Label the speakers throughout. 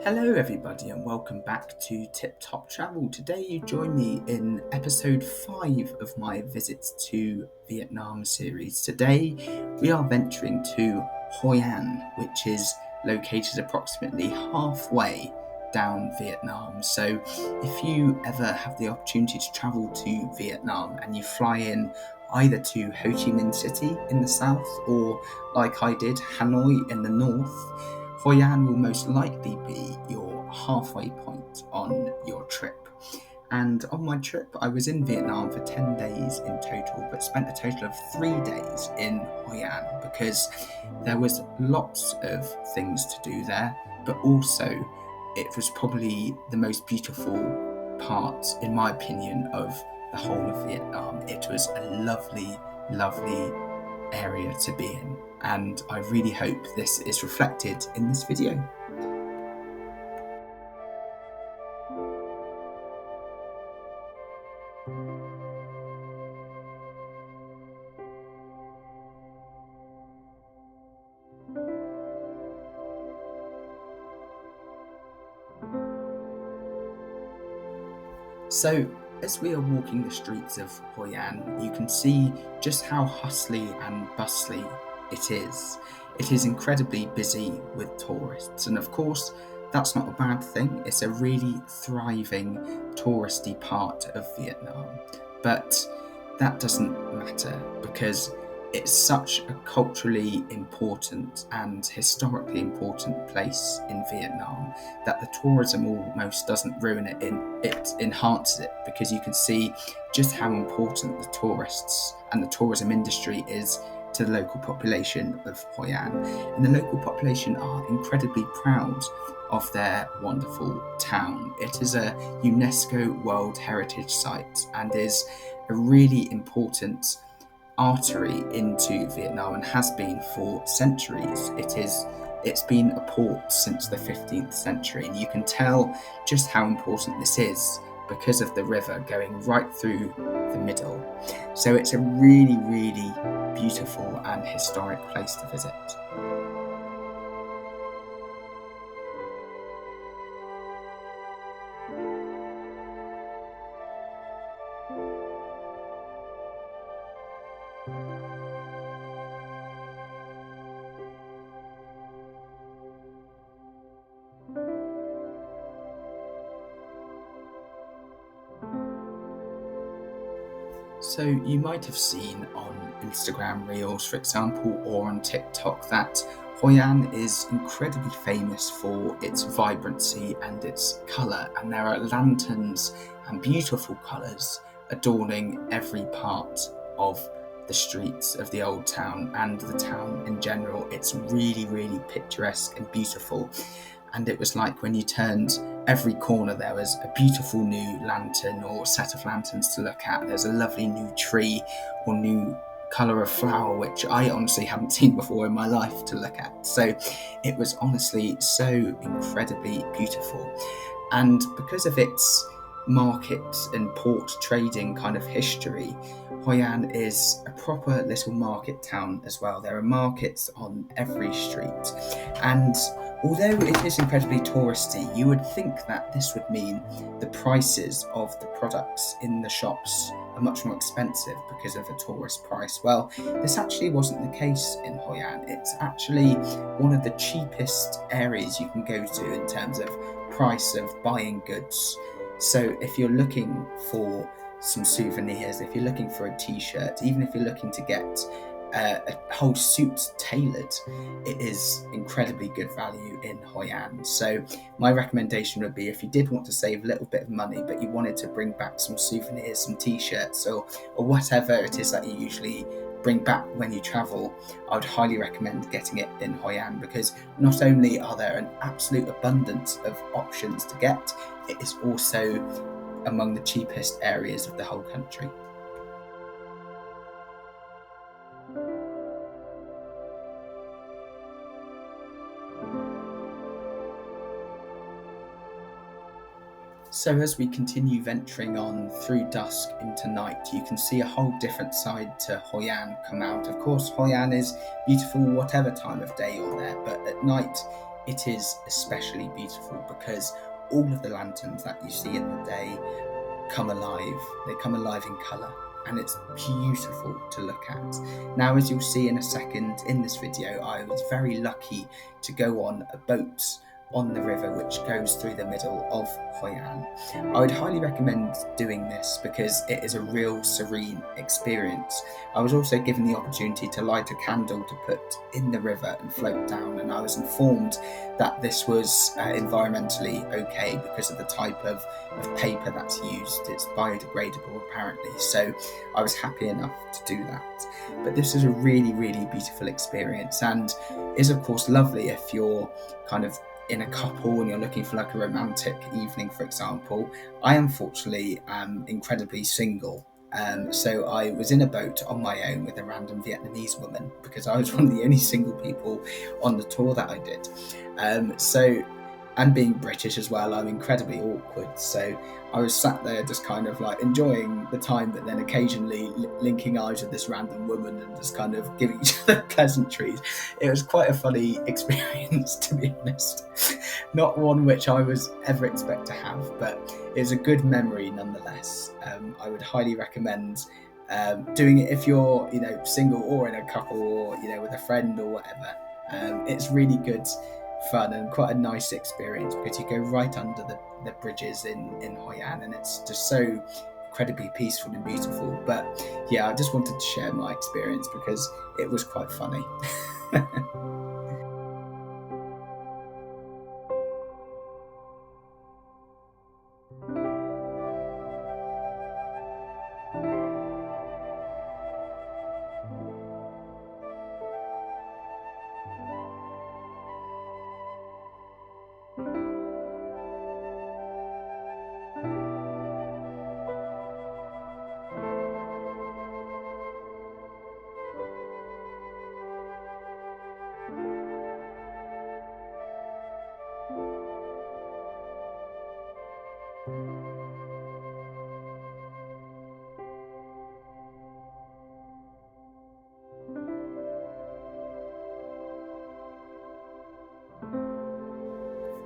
Speaker 1: Hello everybody and welcome back to Tip Top Travel. Today you join me in episode 5 of my visits to Vietnam series. Today we are venturing to Hoi An, which is located approximately halfway down Vietnam. So if you ever have the opportunity to travel to Vietnam and you fly in either to Ho Chi Minh City in the south or, like I did, Hanoi in the north, Hoi An will most likely be your halfway point on your trip. And on my trip, I was in Vietnam for 10 days in total, but spent a total of 3 days in Hoi An because there was lots of things to do there, but also it was probably the most beautiful part, in my opinion, of the whole of Vietnam. It was a lovely, lovely area to be in, and I really hope this is reflected in this video. So as we are walking the streets of Hoi An, you can see just how hustly and bustly it is. It is incredibly busy with tourists, and of course that's not a bad thing. It's a really thriving touristy part of Vietnam, but that doesn't matter because it's such a culturally important and historically important place in Vietnam that the tourism almost doesn't ruin it, it enhances it, because you can see just how important the tourists and the tourism industry is to the local population of Hoi An. And the local population are incredibly proud of their wonderful town. It is a UNESCO World Heritage Site and is a really important artery into Vietnam and has been for centuries. It's been a port since the 15th century, and you can tell just how important this is because of the river going right through the middle. So it's a really, really beautiful and historic place to visit. So you might have seen on Instagram Reels, for example, or on TikTok that Hoi An is incredibly famous for its vibrancy and its colour, and there are lanterns and beautiful colours adorning every part of the streets of the old town and the town in general. It's really, really picturesque and beautiful. And it was like when you turned every corner, there was a beautiful new lantern or set of lanterns to look at. There's a lovely new tree or new colour of flower, which I honestly hadn't seen before in my life to look at. So it was honestly so incredibly beautiful. And because of its market and port trading kind of history, Hoi An is a proper little market town as well. There are markets on every street, and although it is incredibly touristy, you would think that this would mean the prices of the products in the shops are much more expensive because of a tourist price. Well, this actually wasn't the case in Hoi An. It's actually one of the cheapest areas you can go to in terms of price of buying goods. So if you're looking for some souvenirs, if you're looking for a t-shirt, even if you're looking to get a whole suit tailored, it is incredibly good value in Hoi An. So my recommendation would be, if you did want to save a little bit of money but you wanted to bring back some souvenirs, some t-shirts or whatever it is that you usually bring back when you travel, I would highly recommend getting it in Hoi An, because not only are there an absolute abundance of options to get, it is also among the cheapest areas of the whole country. So as we continue venturing on through dusk into night, you can see a whole different side to Hoi An come out. Of course, Hoi An is beautiful whatever time of day you're there, but at night it is especially beautiful because all of the lanterns that you see in the day come alive. They come alive in colour, and it's beautiful to look at. Now, as you'll see in a second in this video, I was very lucky to go on a boat on the river which goes through the middle of Hoi An. I would highly recommend doing this because it is a real serene experience. I was also given the opportunity to light a candle to put in the river and float down, and I was informed that this was environmentally okay because of the type of paper that's used. It's biodegradable apparently, so I was happy enough to do that. But this is a really, really beautiful experience, and is of course lovely if you're kind of in a couple and you're looking for like a romantic evening, for example. I unfortunately am incredibly single. So I was in a boat on my own with a random Vietnamese woman because I was one of the only single people on the tour that I did. And being British as well, I'm incredibly awkward. So I was sat there just kind of like enjoying the time, but then occasionally linking eyes with this random woman and just kind of giving each other pleasantries. It was quite a funny experience, to be honest. Not one which I was ever expect to have, but it was a good memory nonetheless. I would highly recommend doing it if you're, single or in a couple or, with a friend or whatever. It's really good fun and quite a nice experience because you go right under the bridges in Hoi An, and it's just so incredibly peaceful and beautiful. But yeah, I just wanted to share my experience because it was quite funny.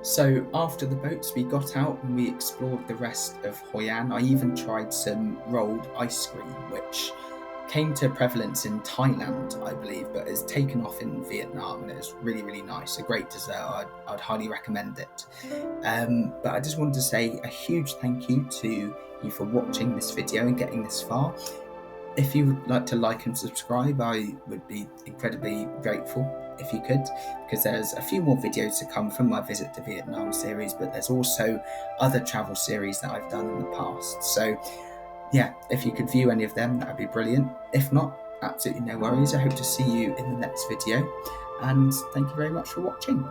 Speaker 1: So after the boats, we got out and we explored the rest of Hoi An. I even tried some rolled ice cream, which came to prevalence in Thailand, I believe, but is taken off in Vietnam, and it's really, really nice. A great dessert. I'd highly recommend it. But I just wanted to say a huge thank you to you for watching this video and getting this far. If you would like to like and subscribe, I would be incredibly grateful if you could, because there's a few more videos to come from my Visit to Vietnam series, but there's also other travel series that I've done in the past. So yeah, if you could view any of them, that would be brilliant. If not, absolutely no worries. I hope to see you in the next video, and thank you very much for watching.